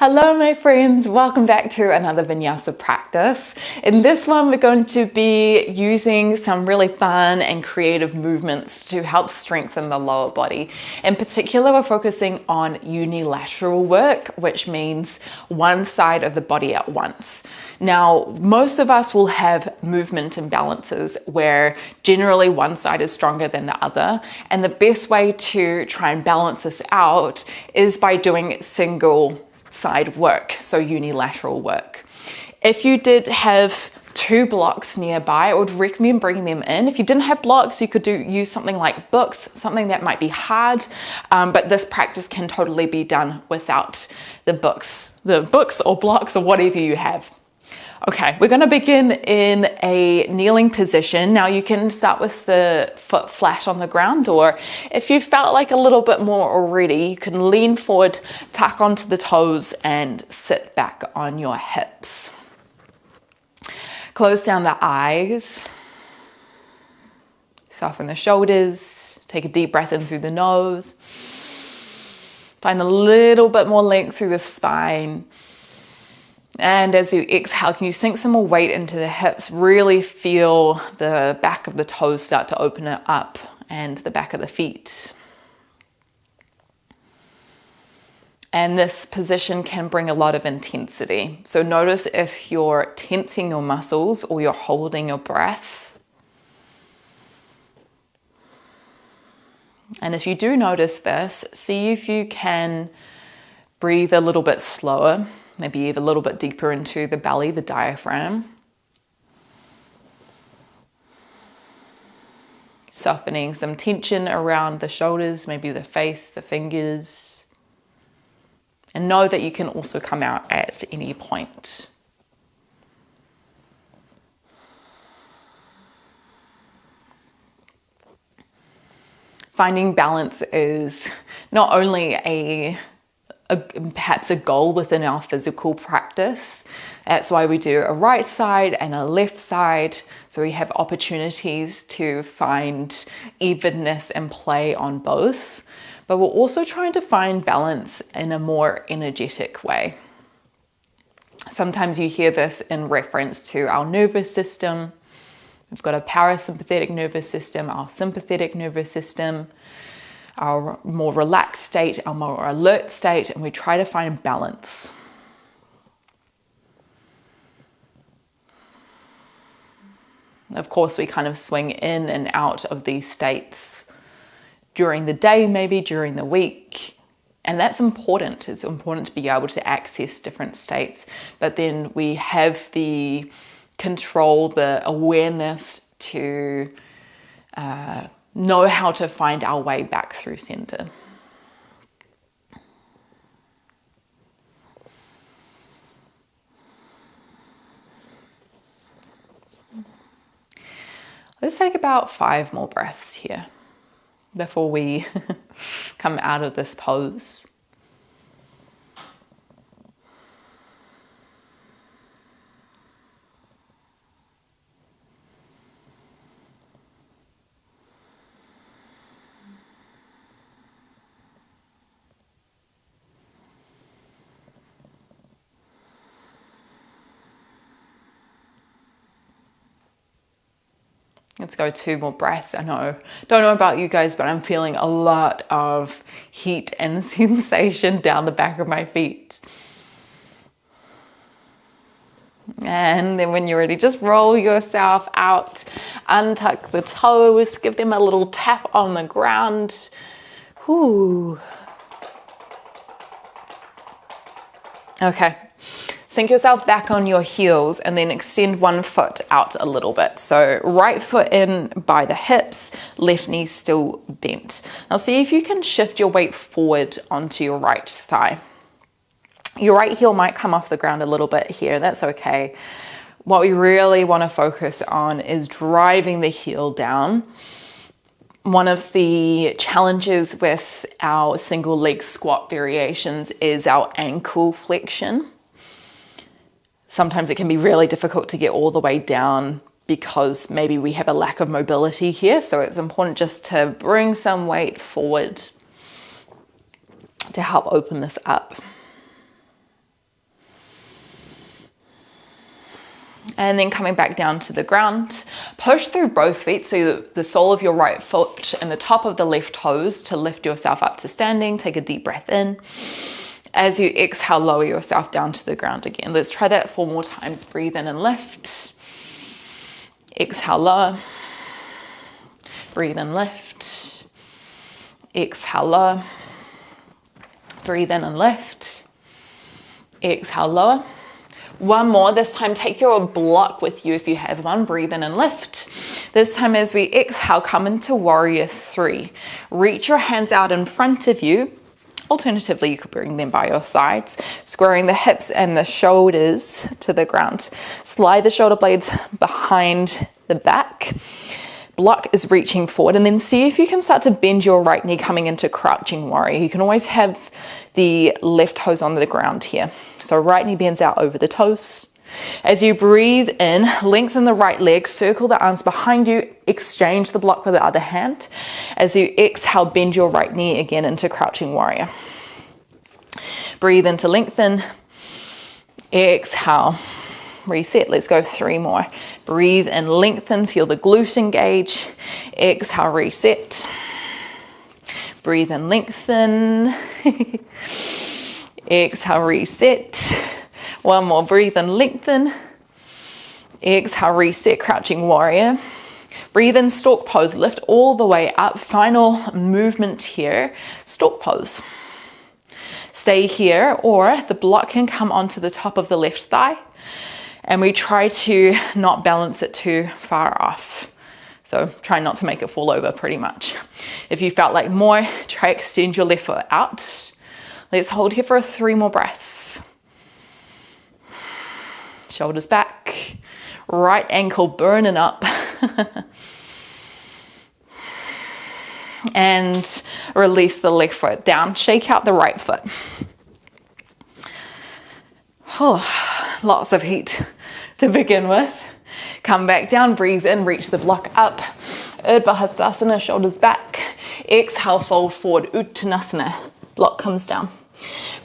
Hello my friends, welcome back to another Vinyasa practice. In this one we're going to be using some really fun and creative movements to help strengthen the lower body. In particular, we're focusing on unilateral work, which means one side of the body at once. Now, most of us will have movement imbalances where generally one side is stronger than the other, and the best way to try and balance this out is by doing single side work, so unilateral work. If you did have two blocks nearby, I would recommend bringing them in. If you didn't have blocks, you could use something like books, something that might be hard, but this practice can totally be done without the books or blocks or whatever you have. Okay, we're going to begin in a kneeling position. Now you can start with the foot flat on the ground, or if you felt like a little bit more already, you can lean forward, tuck onto the toes and sit back on your hips. Close down the eyes, soften the shoulders, take a deep breath in through the nose. Find a little bit more length through the spine. And as you exhale, can you sink some more weight into the hips? Really feel the back of the toes start to open it up and the back of the feet. And this position can bring a lot of intensity. So notice if you're tensing your muscles or you're holding your breath. And if you do notice this, see if you can breathe a little bit slower. Maybe even a little bit deeper into the belly, the diaphragm. Softening some tension around the shoulders, maybe the face, the fingers. And know that you can also come out at any point. Finding balance is not only perhaps a goal within our physical practice. That's why we do a right side and a left side, so we have opportunities to find evenness and play on both, but we're also trying to find balance in a more energetic way. Sometimes you hear this in reference to our nervous system. We've got a parasympathetic nervous system, our sympathetic nervous system, our more relaxed state, our more alert state, and we try to find balance. Of course, we kind of swing in and out of these states during the day, maybe during the week, and that's important. It's important to be able to access different states, but then we have the control, the awareness to know how to find our way back through center. Let's take about 5 more breaths here before we come out of this pose. Let's go 2 more breaths. Don't know about you guys, but I'm feeling a lot of heat and sensation down the back of my feet. And then when you're ready, just roll yourself out, untuck the toes, give them a little tap on the ground. Whew. Okay. Sink yourself back on your heels and then extend one foot out a little bit. So right foot in by the hips, left knee still bent. Now see if you can shift your weight forward onto your right thigh. Your right heel might come off the ground a little bit here. That's okay. What we really want to focus on is driving the heel down. One of the challenges with our single leg squat variations is our ankle flexion. Sometimes it can be really difficult to get all the way down because maybe we have a lack of mobility here. So it's important just to bring some weight forward to help open this up. And then coming back down to the ground, push through both feet, so the sole of your right foot and the top of the left toes to lift yourself up to standing. Take a deep breath in. As you exhale, lower yourself down to the ground again. Let's try that 4 more times. Breathe in and lift. Exhale, lower. Breathe in, lift. Exhale, lower. Breathe in and lift. Exhale, lower. One more. This time, take your block with you if you have one. Breathe in and lift. This time, as we exhale, come into warrior 3. Reach your hands out in front of you. Alternatively, you could bring them by your sides, squaring the hips and the shoulders to the ground. Slide the shoulder blades behind the back. Block is reaching forward, and then see if you can start to bend your right knee coming into crouching warrior. You can always have the left toes on the ground here. So right knee bends out over the toes. As you breathe in, lengthen the right leg, circle the arms behind you, exchange the block with the other hand. As you exhale, bend your right knee again into crouching warrior. Breathe in to lengthen. Exhale. Reset. Let's go 3 more. Breathe and lengthen. Feel the glute engage. Exhale, reset. Breathe and lengthen. Exhale, reset. One more. Breathe and lengthen. Exhale, reset. Crouching warrior. Breathe in, stork pose. Lift all the way up. Final movement here. Stork pose. Stay here, or the block can come onto the top of the left thigh. And we try to not balance it too far off. So try not to make it fall over pretty much. If you felt like more, try extend your left foot out. Let's hold here for 3 more breaths. Shoulders back. Right ankle burning up. And release the left foot down. Shake out the right foot. Oh, lots of heat to begin with. Come back down, breathe in, reach the block up. Urdhva, shoulders back. Exhale, fold forward, Uttanasana. Block comes down.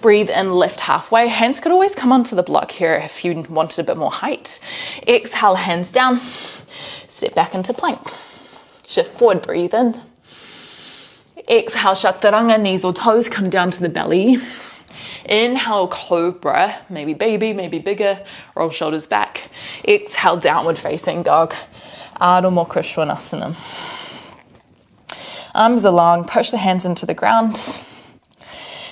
Breathe in, lift halfway. Hands could always come onto the block here if you wanted a bit more height. Exhale, hands down. Step back into plank. Shift forward, breathe in. Exhale, chaturanga, knees or toes come down to the belly. Inhale, cobra, maybe baby, maybe bigger, roll shoulders back. Exhale, downward facing dog, Ardha Mukha Svanasana. Arms along, push the hands into the ground.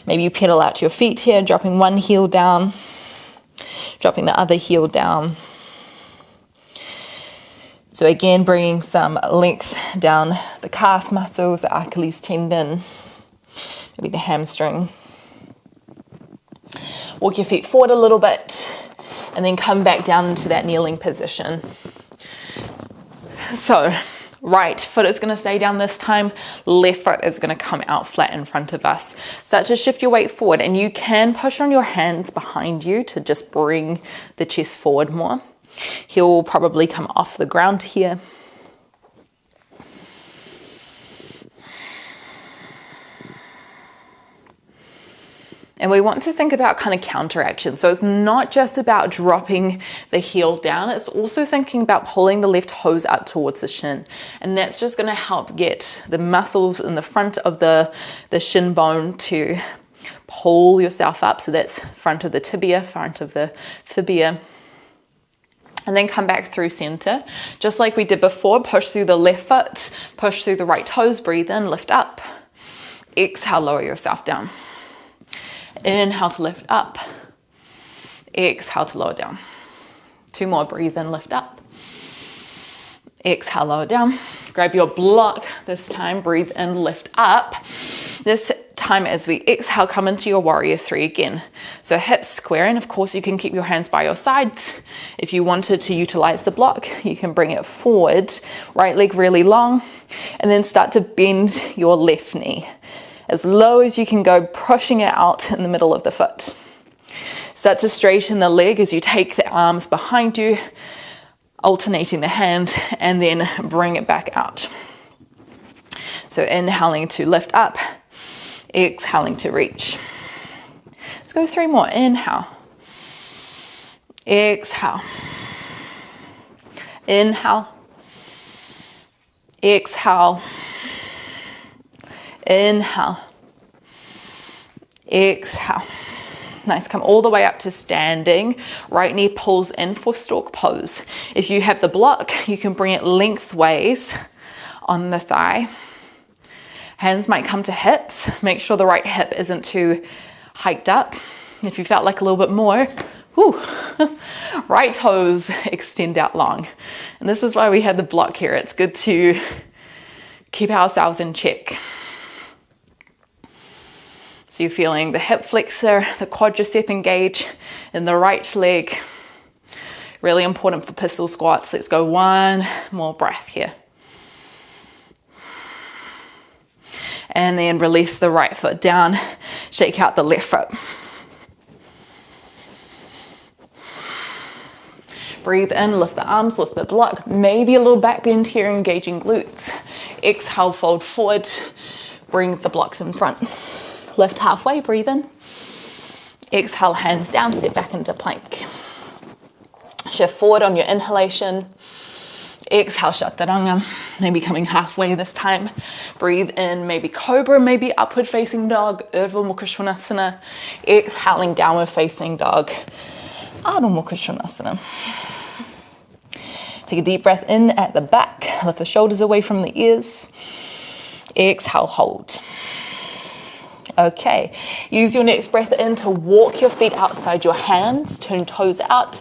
Maybe you pedal out to your feet here, dropping one heel down, dropping the other heel down. So again, bringing some length down the calf muscles, the Achilles tendon, maybe the hamstring. Walk your feet forward a little bit and then come back down into that kneeling position. So right foot is going to stay down this time. Left foot is going to come out flat in front of us. Start to shift your weight forward, and you can push on your hands behind you to just bring the chest forward more. Heel will probably come off the ground here. And we want to think about kind of counteraction. So it's not just about dropping the heel down, it's also thinking about pulling the left toes up towards the shin. And that's just going to help get the muscles in the front of the shin bone to pull yourself up. So that's front of the tibia, front of the fibia. And then come back through center. Just like we did before, push through the left foot, push through the right toes, breathe in, lift up. Exhale, lower yourself down. Inhale to lift up. Exhale to lower down. 2 more, breathe in, lift up. Exhale, lower down. Grab your block this time, breathe in, lift up. This time as we exhale, come into your warrior 3 again. So hips square, and of course you can keep your hands by your sides. If you wanted to utilize the block, you can bring it forward, right leg really long, and then start to bend your left knee as low as you can go, pushing it out in the middle of the foot. Start to straighten the leg as you take the arms behind you, alternating the hand, and then bring it back out. So inhaling to lift up, exhaling to reach. Let's go 3 more. Inhale, exhale, Inhale. Exhale. Inhale. Exhale. Nice, come all the way up to standing. Right knee pulls in for stork pose. If you have the block, you can bring it lengthways on the thigh. Hands might come to hips. Make sure the right hip isn't too hiked up. If you felt like a little bit more, whew, right toes extend out long. And this is why we had the block here. It's good to keep ourselves in check. So you're feeling the hip flexor, the quadricep engage in the right leg. Really important for pistol squats. Let's go one more breath here. And then release the right foot down, shake out the left foot. Breathe in, lift the arms, lift the block. Maybe a little back bend here, engaging glutes. Exhale, fold forward, bring the blocks in front. Lift halfway, breathe in. Exhale, hands down, step back into plank. Shift forward on your inhalation. Exhale, chaturanga. Maybe coming halfway this time. Breathe in, maybe cobra, maybe upward facing dog, Urdhva Mukha Svanasana. Exhaling, downward facing dog, Adho Mukha Svanasana. Take a deep breath in at the back. Lift the shoulders away from the ears. Exhale, hold. Okay, use your next breath in to walk your feet outside your hands, turn toes out.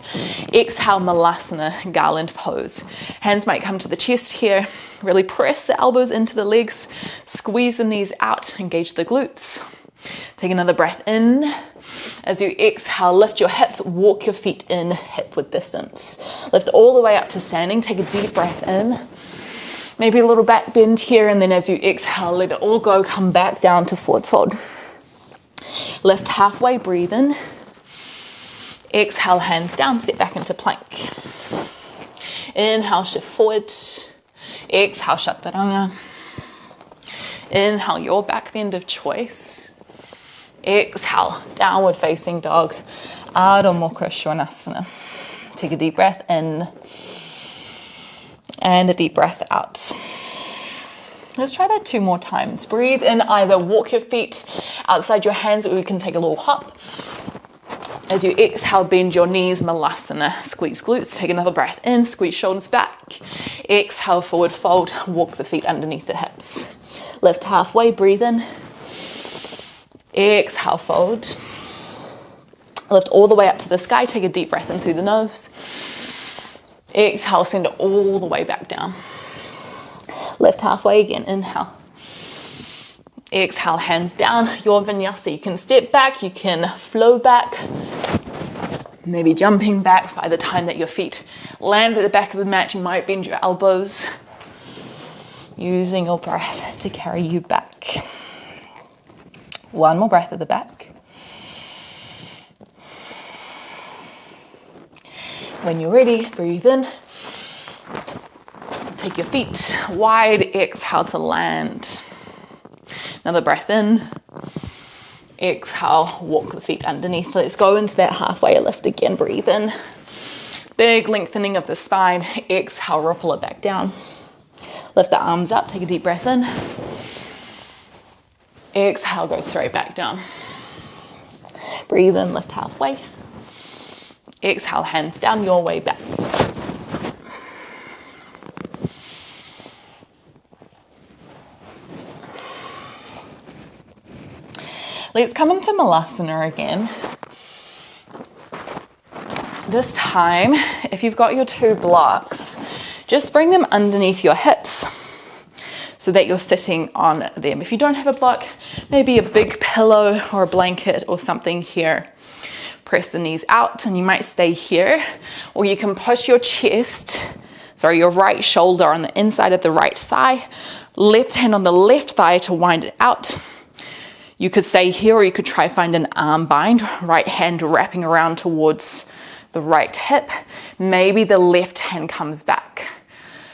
Exhale, Malasana, garland pose. Hands might come to the chest here. Really press the elbows into the legs, squeeze the knees out, engage the glutes. Take another breath in. As you exhale, lift your hips, walk your feet in hip width distance. Lift all the way up to standing, take a deep breath in. Maybe a little back bend here, and then as you exhale, let it all go, come back down to forward fold. Lift halfway, breathe in. Exhale, hands down, step back into plank. Inhale, shift forward. Exhale, chaturanga. Inhale, your back bend of choice. Exhale, downward facing dog, Adho Mukha Svanasana. Take a deep breath in. And a deep breath out. Let's try that 2 more times. Breathe in, either walk your feet outside your hands, or you can take a little hop. As you exhale, bend your knees, Malasana, squeeze glutes. Take another breath in, squeeze shoulders back. Exhale, forward fold, walk the feet underneath the hips. Lift halfway, breathe in. Exhale, fold. Lift all the way up to the sky, take a deep breath in through the nose. Exhale, send it all the way back down. Lift halfway again, inhale. Exhale, hands down, your vinyasa. You can step back, you can flow back. Maybe jumping back. By the time that your feet land at the back of the mat, you might bend your elbows. Using your breath to carry you back. 1 more breath at the back. When you're ready, breathe in. Take your feet wide, exhale to land. Another breath in. Exhale, walk the feet underneath. Let's go into that halfway lift again. Breathe in. Big lengthening of the spine. Exhale, ripple it back down. Lift the arms up, take a deep breath in. Exhale, go straight back down. Breathe in, lift halfway. Exhale, hands down, your way back. Let's come into Malasana again. This time, if you've got your 2 blocks, just bring them underneath your hips so that you're sitting on them. If you don't have a block, maybe a big pillow or a blanket or something here. Press the knees out and you might stay here, or you can push your your right shoulder on the inside of the right thigh, left hand on the left thigh to wind it out. You could stay here, or you could try find an arm bind, right hand wrapping around towards the right hip. Maybe the left hand comes back.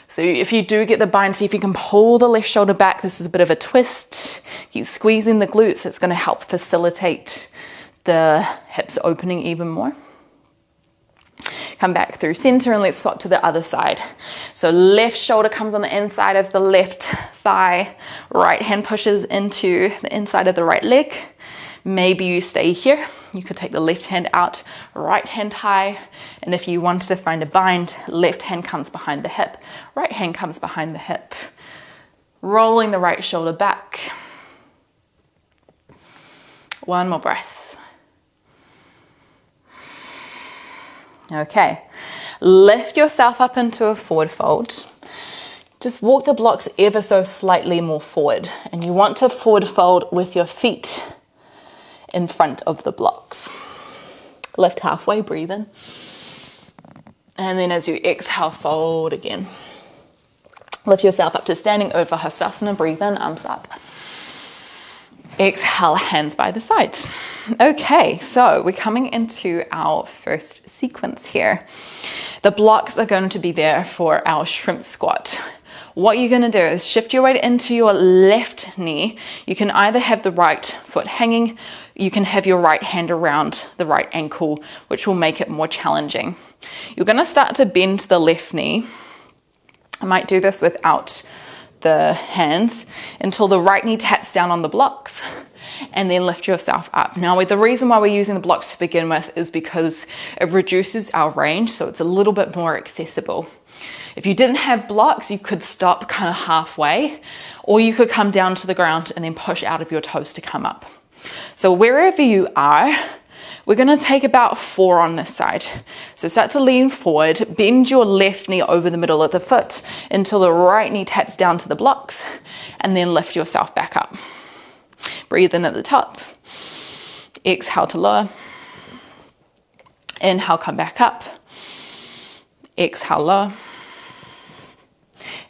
So if you do get the bind, see if you can pull the left shoulder back. This is a bit of a twist. Keep squeezing the glutes. It's going to help facilitate the hips opening even more. Come back through center and let's swap to the other side. So left shoulder comes on the inside of the left thigh, right hand pushes into the inside of the right leg. Maybe you stay here. You could take the left hand out, right hand high. And if you wanted to find a bind, left hand comes behind the hip, right hand comes behind the hip. Rolling the right shoulder back. One more breath. Okay, lift yourself up into a forward fold. Just walk the blocks ever so slightly more forward. And you want to forward fold with your feet in front of the blocks. Lift halfway, breathe in. And then as you exhale, fold again. Lift yourself up to standing over Hasasana, breathe in, arms up. Exhale, hands by the sides. Okay, so we're coming into our first sequence here. The blocks are going to be there for our shrimp squat. What you're going to do is shift your weight into your left knee. You can either have the right foot hanging, you can have your right hand around the right ankle, which will make it more challenging. You're going to start to bend the left knee. I might do this without the hands until the right knee taps down on the blocks, and then lift yourself up. Now, the reason why we're using the blocks to begin with is because it reduces our range, so it's a little bit more accessible. If you didn't have blocks, you could stop kind of halfway, or you could come down to the ground and then push out of your toes to come up. So wherever you are, we're going to take about 4 on this side. So start to lean forward, bend your left knee over the middle of the foot until the right knee taps down to the blocks, and then lift yourself back up. Breathe in at the top. Exhale to lower. Inhale, come back up. Exhale, lower.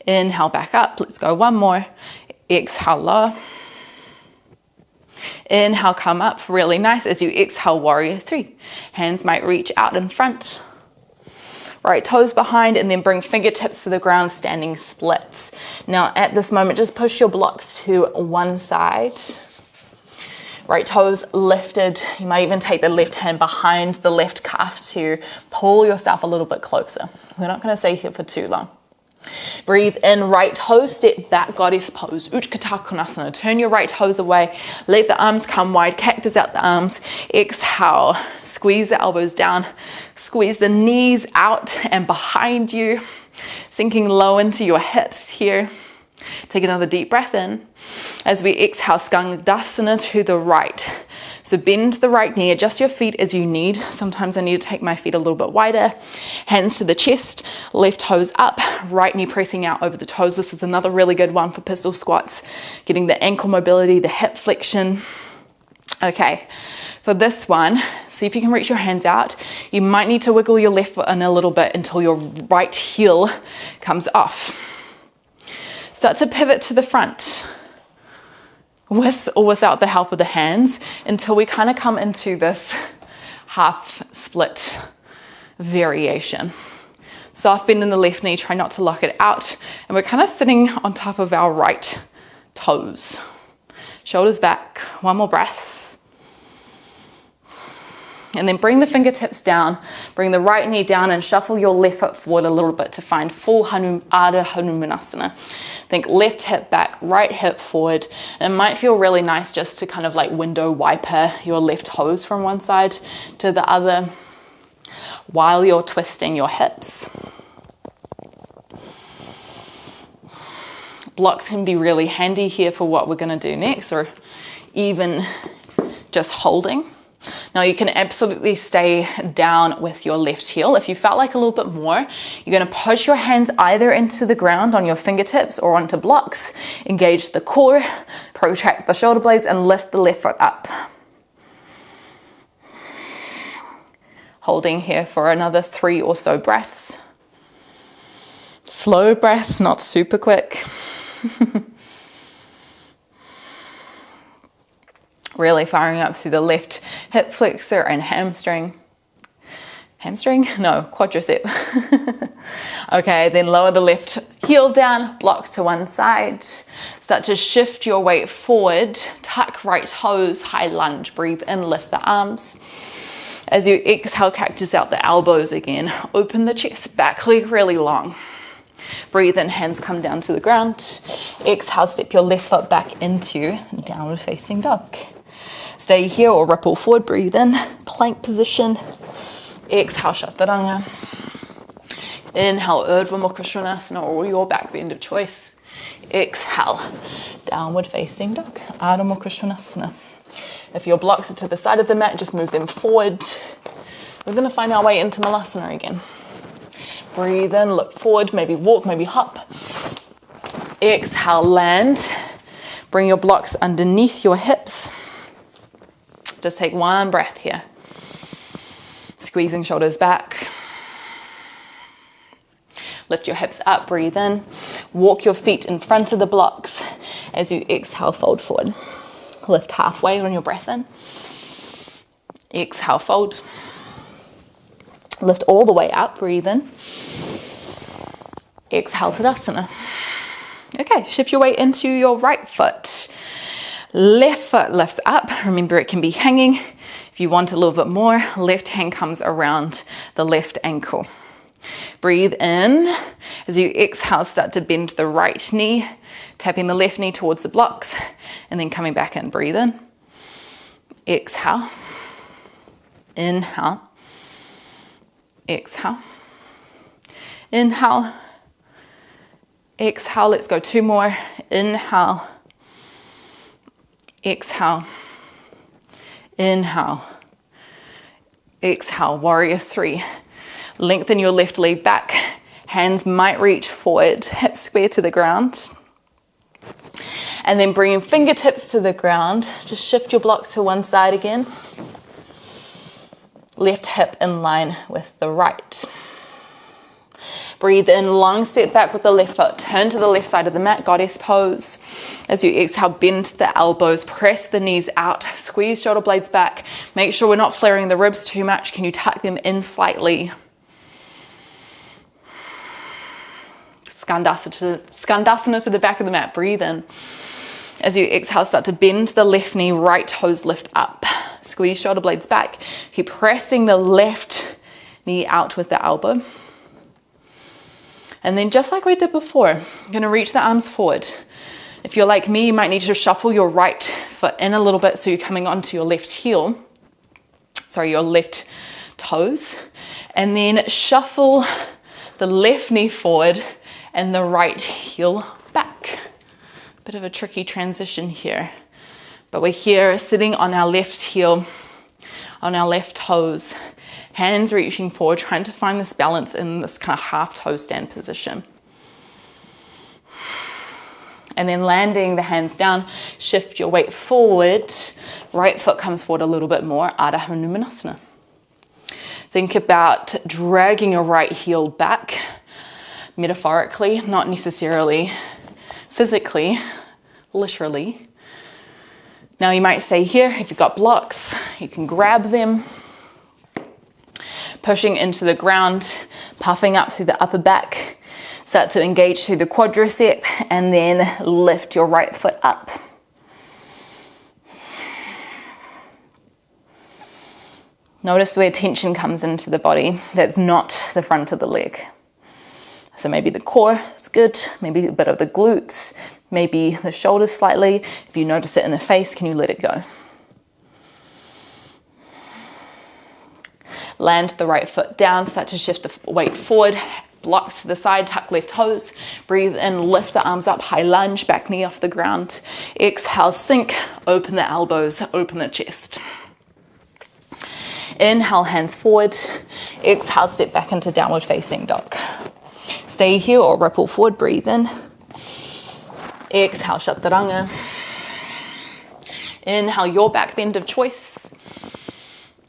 Inhale, back up. Let's go one more. Exhale, lower. Inhale, come up. Really nice. As you exhale, warrior 3. Hands might reach out in front. Right toes behind, and then bring fingertips to the ground, standing splits. Now at this moment, just push your blocks to one side. Right toes lifted. You might even take the left hand behind the left calf to pull yourself a little bit closer. We're not going to stay here for too long. Breathe in, right toes, step back, goddess pose, Utkatta Konasana. Turn your right toes away, let the arms come wide, cactus out the arms. Exhale, squeeze the elbows down, squeeze the knees out and behind you, sinking low into your hips here. Take another deep breath in. As we exhale, Skandasana to the right. So bend the right knee, adjust your feet as you need. Sometimes I need to take my feet a little bit wider. Hands to the chest, left toes up, right knee pressing out over the toes. This is another really good one for pistol squats, getting the ankle mobility, the hip flexion. Okay, for this one, see if you can reach your hands out. You might need to wiggle your left foot in a little bit until your right heel comes off. Start to pivot to the front, with or without the help of the hands, until we kind of come into this half split variation. Soft bend in the left knee, try not to lock it out. And we're kind of sitting on top of our right toes. Shoulders back, one more breath. And then bring the fingertips down, bring the right knee down and shuffle your left foot forward a little bit to find full Ardha Hanumanasana. Think left hip back, right hip forward. And it might feel really nice just to kind of like window wiper your left toes from one side to the other while you're twisting your hips. Blocks can be really handy here for what we're going to do next, or even just holding. Now you can absolutely stay down with your left heel. If you felt like a little bit more, you're going to push your hands either into the ground on your fingertips or onto blocks. Engage the core, protract the shoulder blades, and lift the left foot up. Holding here for another 3 or so breaths. Slow breaths, not super quick. Really firing up through the left hip flexor and hamstring. Hamstring? No, quadricep. Okay, then lower the left heel down, blocks to one side. Start to shift your weight forward, tuck right toes, high lunge. Breathe in, lift the arms. As you exhale, cactus out the elbows again. Open the chest, back leg really long. Breathe in, hands come down to the ground. Exhale, step your left foot back into downward facing dog. Stay here or ripple forward, breathe in, plank position. Exhale, chaturanga. Inhale, Urdhva Mukha Svanasana or your back bend of choice. Exhale, downward facing dog, Adho Mukha Svanasana. If your blocks are to the side of the mat, just move them forward. We're going to find our way into Malasana again. Breathe in, look forward, maybe walk, maybe hop. Exhale, land. Bring your blocks underneath your hips. Just take one breath here. Squeezing shoulders back. Lift your hips up, breathe in. Walk your feet in front of the blocks. As you exhale, fold forward. Lift halfway on your breath in. Exhale, fold. Lift all the way up, breathe in. Exhale, Tadasana. Okay, shift your weight into your right foot. Left foot lifts up. Remember, it can be hanging. If you want a little bit more, left hand comes around the left ankle. Breathe in. As you exhale, start to bend the right knee, tapping the left knee towards the blocks, and then coming back in. Breathe in. Exhale. Inhale. Exhale. Inhale. Exhale. Let's go two more. Inhale. Exhale. Inhale. Exhale. Warrior three. Lengthen your left leg back. Hands might reach forward, hips square to the ground. And then bringing fingertips to the ground. Just shift your blocks to one side again. Left hip in line with the right. Breathe in, long step back with the left foot. Turn to the left side of the mat, goddess pose. As you exhale, bend the elbows, press the knees out, squeeze shoulder blades back. Make sure we're not flaring the ribs too much. Can you tuck them in slightly? Skandasana to the back of the mat. Breathe in. As you exhale, start to bend the left knee, right toes lift up. Squeeze shoulder blades back. Keep pressing the left knee out with the elbow. And then just like we did before, you're going to reach the arms forward. If you're like me, you might need to shuffle your right foot in a little bit so you're coming onto your left heel. Your left toes. And then shuffle the left knee forward and the right heel back. Bit of a tricky transition here. But we're here sitting on our left heel, on our left toes. Hands reaching forward, trying to find this balance in this kind of half toe stand position. And then landing the hands down, shift your weight forward. Right foot comes forward a little bit more, Ardha Hanumanasana. Think about dragging your right heel back, metaphorically, not necessarily physically, literally. Now you might stay here. If you've got blocks, you can grab them. Pushing into the ground, puffing up through the upper back. Start to engage through the quadricep and then lift your right foot up. Notice where tension comes into the body. That's not the front of the leg. So maybe the core is good, maybe a bit of the glutes, maybe the shoulders slightly. If you notice it in the face, can you let it go? Land the right foot down, start to shift the weight forward, blocks to the side, tuck left toes. Breathe in, lift the arms up, high lunge, back knee off the ground. Exhale, sink, open the elbows, open the chest. Inhale, hands forward. Exhale, step back into downward facing dog. Stay here or ripple forward, breathe in. Exhale, chaturanga. Inhale, your back bend of choice.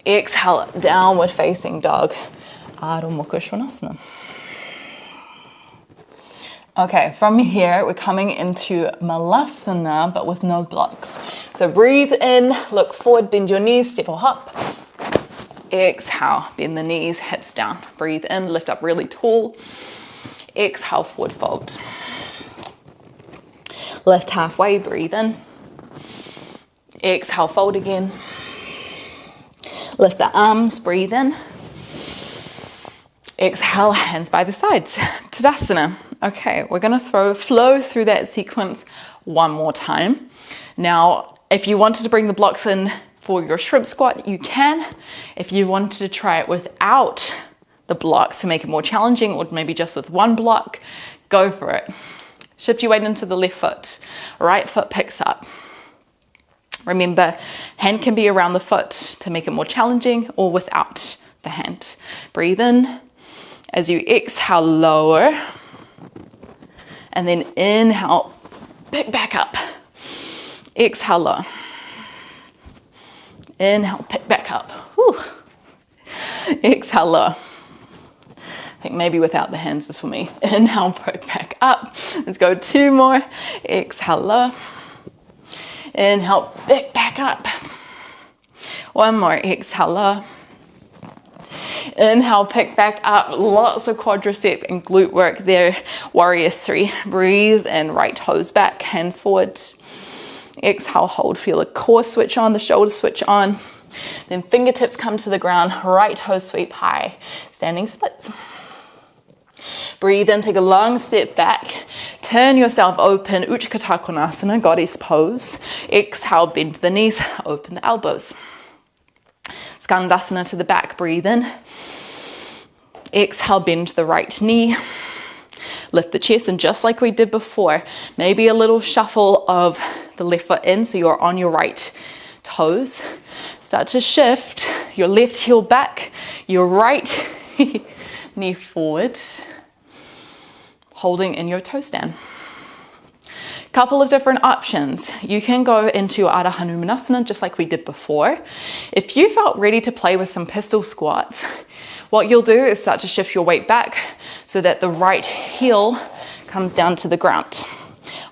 Exhale, downward facing dog, Adho Mukha Svanasana. Okay, from here, we're coming into Malasana, but with no blocks. So breathe in, look forward, bend your knees, step or hop. Exhale, bend the knees, hips down. Breathe in, lift up really tall. Exhale, forward fold. Lift halfway, breathe in. Exhale, fold again. Lift the arms, breathe in. Exhale, hands by the sides. Tadasana. Okay, we're gonna flow through that sequence one more time. Now, if you wanted to bring the blocks in for your shrimp squat, you can. If you wanted to try it without the blocks to make it more challenging, or maybe just with one block, go for it. Shift your weight into the left foot. Right foot picks up. Remember, hand can be around the foot to make it more challenging, or without the hand. Breathe in. As you exhale, lower. And then inhale, pick back up. Exhale, lower. Inhale, pick back up. Whew. Exhale, lower. I think maybe without the hands is for me. Inhale, pick back up. Let's go 2 more. Exhale, lower. Inhale, pick back up. 1 more. Exhale, lower. Inhale, pick back up. Lots of quadricep and glute work there. Warrior 3. Breathe and right toes back, hands forward. Exhale, hold. Feel the core switch on, the shoulders switch on. Then fingertips come to the ground. Right toes sweep high. Standing splits. Breathe in, take a long step back. Turn yourself open. Utkatasana Konasana, goddess pose. Exhale, bend the knees, open the elbows. Skandasana to the back, breathe in. Exhale, bend the right knee. Lift the chest, and just like we did before, maybe a little shuffle of the left foot in so you're on your right toes. Start to shift your left heel back, your right knee forward, holding in your toe stand. Couple of different options. You can go into Ardha Hanumanasana just like we did before. If you felt ready to play with some pistol squats, what you'll do is start to shift your weight back so that the right heel comes down to the ground.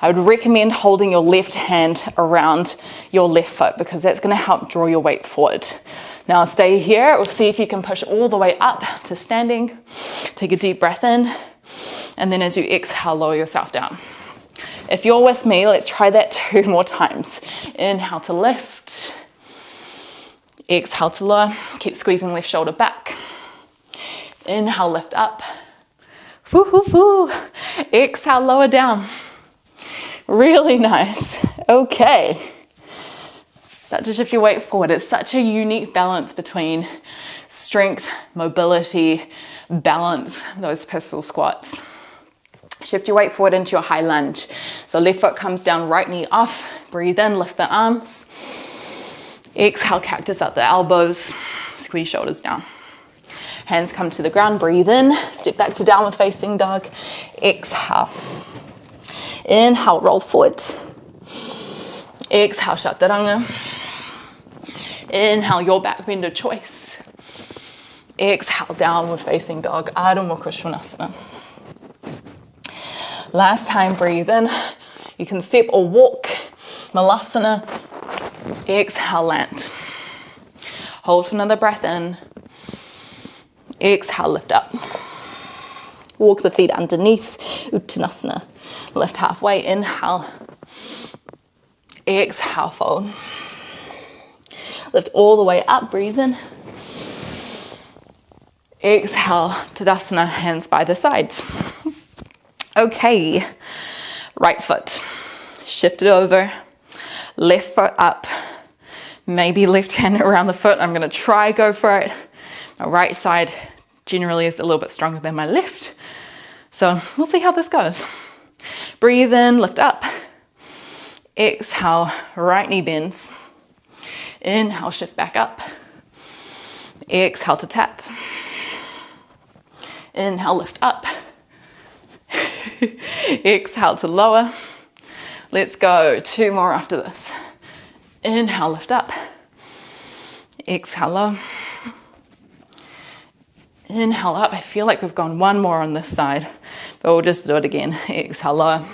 I would recommend holding your left hand around your left foot because that's going to help draw your weight forward. Now stay here, or see if you can push all the way up to standing. Take a deep breath in, and then as you exhale, lower yourself down. If you're with me, let's try that 2 more times. Inhale to lift. Exhale to lower. Keep squeezing left shoulder back. Inhale, lift up. Woo, woo, woo. Exhale, lower down. Really nice. Okay. Start to shift your weight forward. It's such a unique balance between strength, mobility, balance, those pistol squats. Shift your weight forward into your high lunge. So left foot comes down, right knee off. Breathe in, lift the arms. Exhale, cactus up the elbows. Squeeze shoulders down. Hands come to the ground, breathe in. Step back to downward facing dog. Exhale. Inhale, roll forward. Exhale, chaturanga. Inhale, your back bend of choice. Exhale, downward facing dog, Ardha Mukha Svanasana. Last time, breathe in. You can step or walk. Malasana. Exhale, land. Hold for another breath in. Exhale, lift up. Walk the feet underneath. Uttanasana. Lift halfway. Inhale. Exhale, fold. Lift all the way up. Breathe in. Exhale, Tadasana, hands by the sides. Okay, right foot, shift it over, left foot up, maybe left hand around the foot. I'm gonna try, go for it. My right side generally is a little bit stronger than my left. So we'll see how this goes. Breathe in, lift up. Exhale, right knee bends. Inhale, shift back up. Exhale to tap. Inhale, lift up. Exhale to lower. Let's go 2 more after this. Inhale, lift up. Exhale, lower. Inhale up. I feel like we've gone 1 more on this side, but we'll just do it again. Exhale, lower.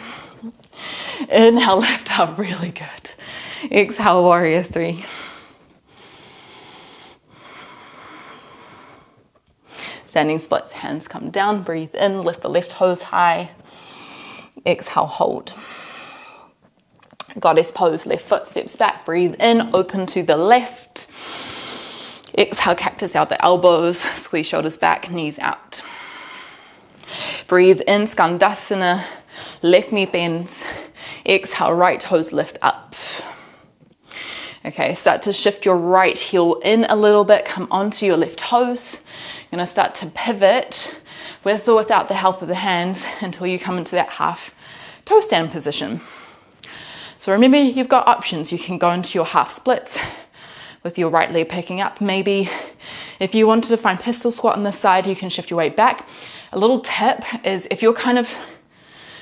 Inhale, lift up. Really good. Exhale, warrior 3. Standing splits, hands come down, breathe in, lift the left toes high. Exhale, hold. Goddess pose, left foot steps back, breathe in, open to the left. Exhale, cactus out the elbows, squeeze shoulders back, knees out. Breathe in, Skandasana, left knee bends. Exhale, right toes lift up. Okay, start to shift your right heel in a little bit, come onto your left toes. You're gonna start to pivot with or without the help of the hands until you come into that half toe stand position. So remember, you've got options. You can go into your half splits with your right leg picking up. Maybe if you wanted to find pistol squat on this side, you can shift your weight back. A little tip is if you're kind of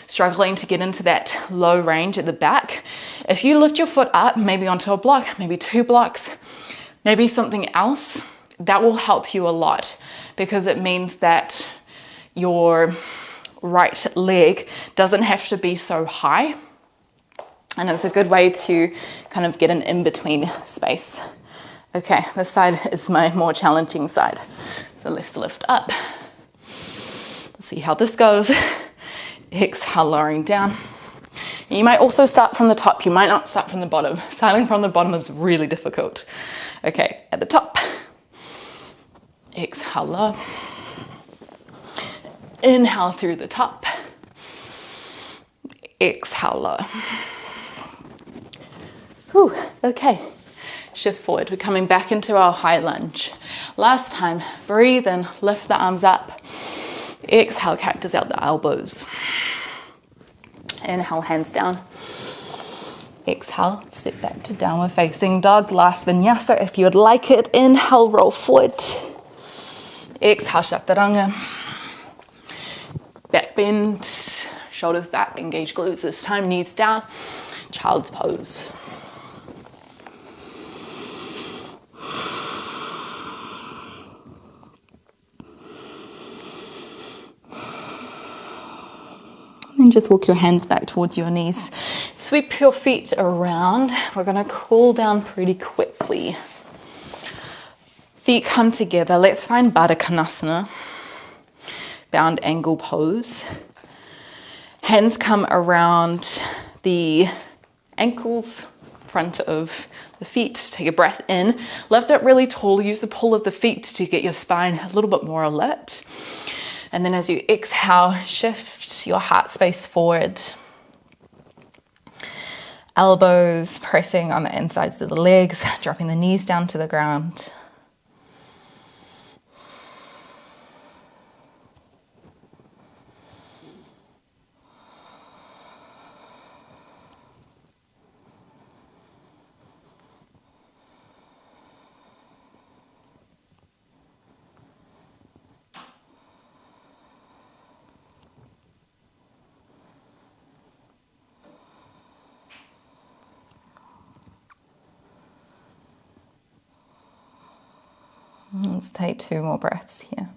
struggling to get into that low range at the back, if you lift your foot up, maybe onto a block, maybe 2 blocks, maybe something else, that will help you a lot, because it means that your right leg doesn't have to be so high. And it's a good way to kind of get an in-between space. Okay, this side is my more challenging side. So let's lift up. We'll see how this goes. Exhale, lowering down. And you might also start from the top. You might not start from the bottom. Starting from the bottom is really difficult. Okay, at the top. Exhale, low. Inhale through the top. Exhale, low. Whew, okay. Shift forward. We're coming back into our high lunge. Last time, breathe in, lift the arms up. Exhale, cactus out the elbows. Inhale, hands down. Exhale, step back to downward facing dog. Last vinyasa if you would like it. Inhale, roll forward. Exhale, chaturanga. Back bend, shoulders back, engage glutes this time, knees down. Child's pose. And just walk your hands back towards your knees. Sweep your feet around. We're going to cool down pretty quickly. Feet come together. Let's find Baddha Konasana, bound angle pose. Hands come around the ankles, front of the feet. Take a breath in. Lift up really tall. Use the pull of the feet to get your spine a little bit more alert. And then as you exhale, shift your heart space forward. Elbows pressing on the insides of the legs, dropping the knees down to the ground. Let's take 2 more breaths here.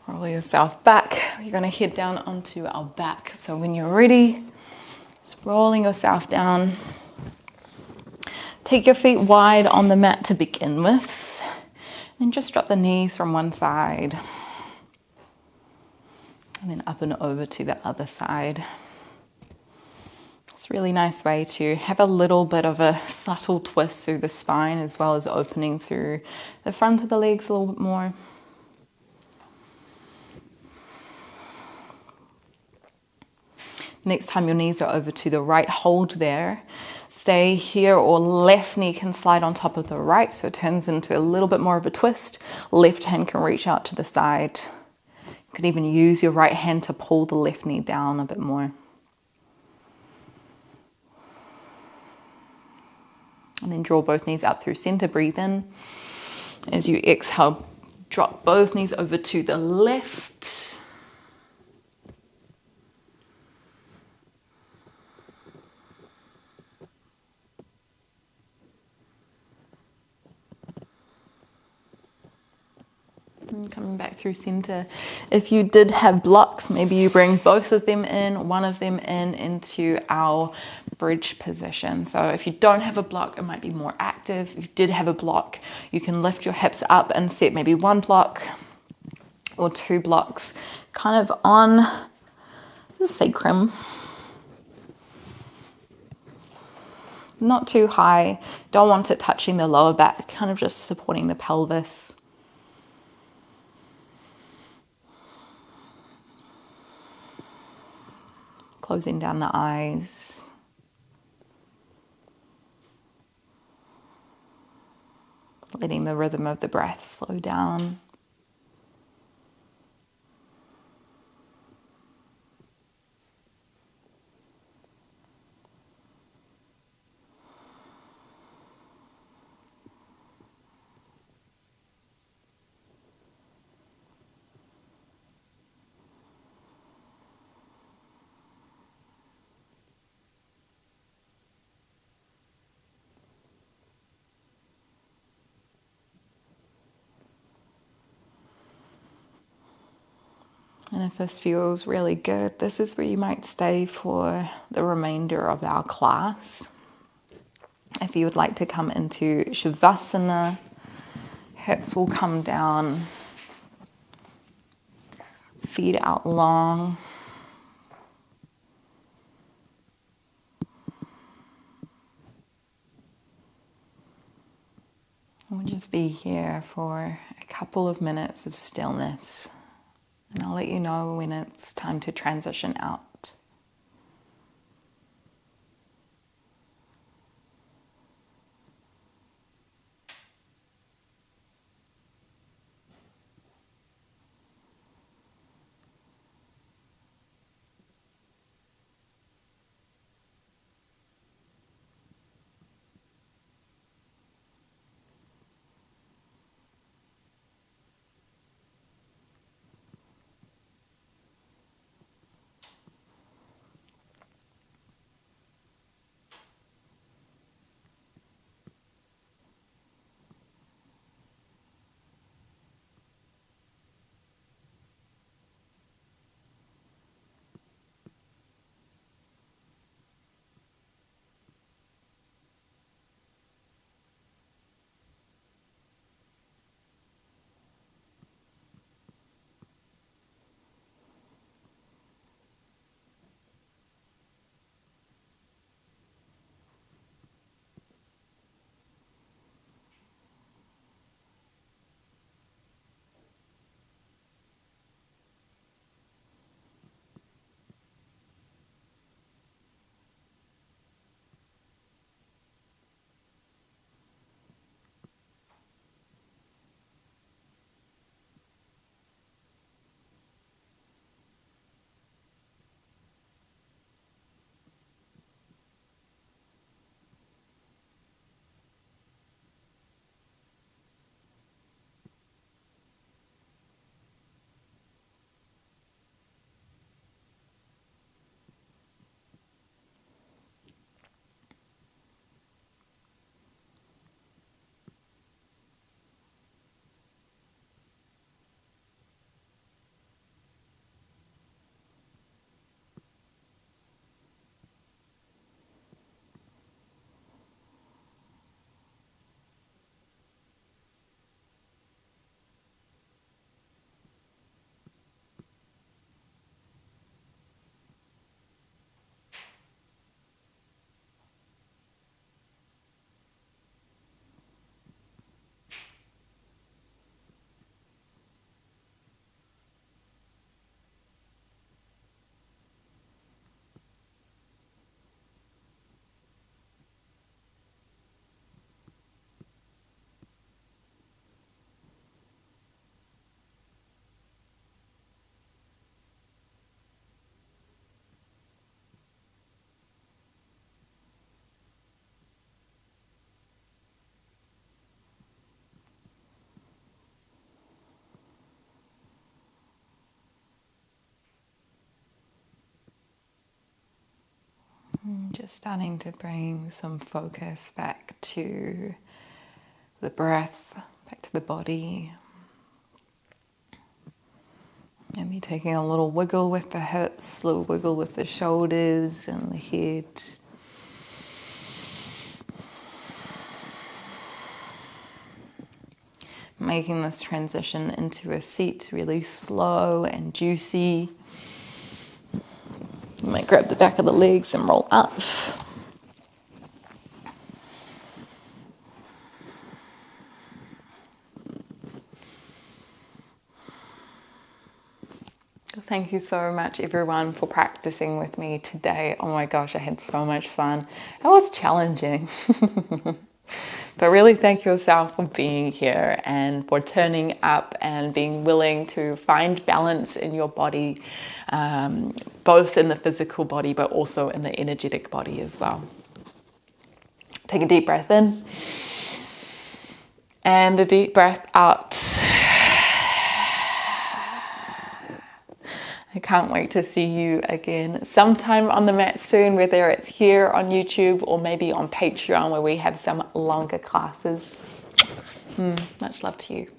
Roll yourself back. You're going to head down onto our back. So when you're ready, just rolling yourself down. Take your feet wide on the mat to begin with. Then just drop the knees from one side. And then up and over to the other side. It's a really nice way to have a little bit of a subtle twist through the spine, as well as opening through the front of the legs a little bit more. Next time your knees are over to the right, hold there. Stay here, or left knee can slide on top of the right, so it turns into a little bit more of a twist. Left hand can reach out to the side. You could even use your right hand to pull the left knee down a bit more. And then draw both knees up through center. Breathe in. As you exhale, drop both knees over to the left. And coming back through center. If you did have blocks, maybe you bring both of them in, one of them in, into our bridge position. So if you don't have a block, it might be more active. If you did have a block, you can lift your hips up and set maybe one block, or 2 blocks kind of on the sacrum. Not too high, don't want it touching the lower back, kind of just supporting the pelvis. Closing down the eyes. Letting the rhythm of the breath slow down. And if this feels really good, this is where you might stay for the remainder of our class. If you would like to come into Savasana, hips will come down, feet out long. We'll just be here for a couple of minutes of stillness. And I'll let you know when it's time to transition out. Just starting to bring some focus back to the breath, back to the body. Maybe taking a little wiggle with the hips, a little wiggle with the shoulders and the head. making this transition into a seat really slow and juicy. You might grab the back of the legs and roll up. Thank you so much, everyone, for practicing with me today. Oh my gosh, I had so much fun. It was challenging. But really thank yourself for being here and for turning up and being willing to find balance in your body, both in the physical body, but also in the energetic body as well. Take a deep breath in and a deep breath out. I can't wait to see you again sometime on the mat soon, whether it's here on YouTube or maybe on Patreon where we have some longer classes. Much love to you.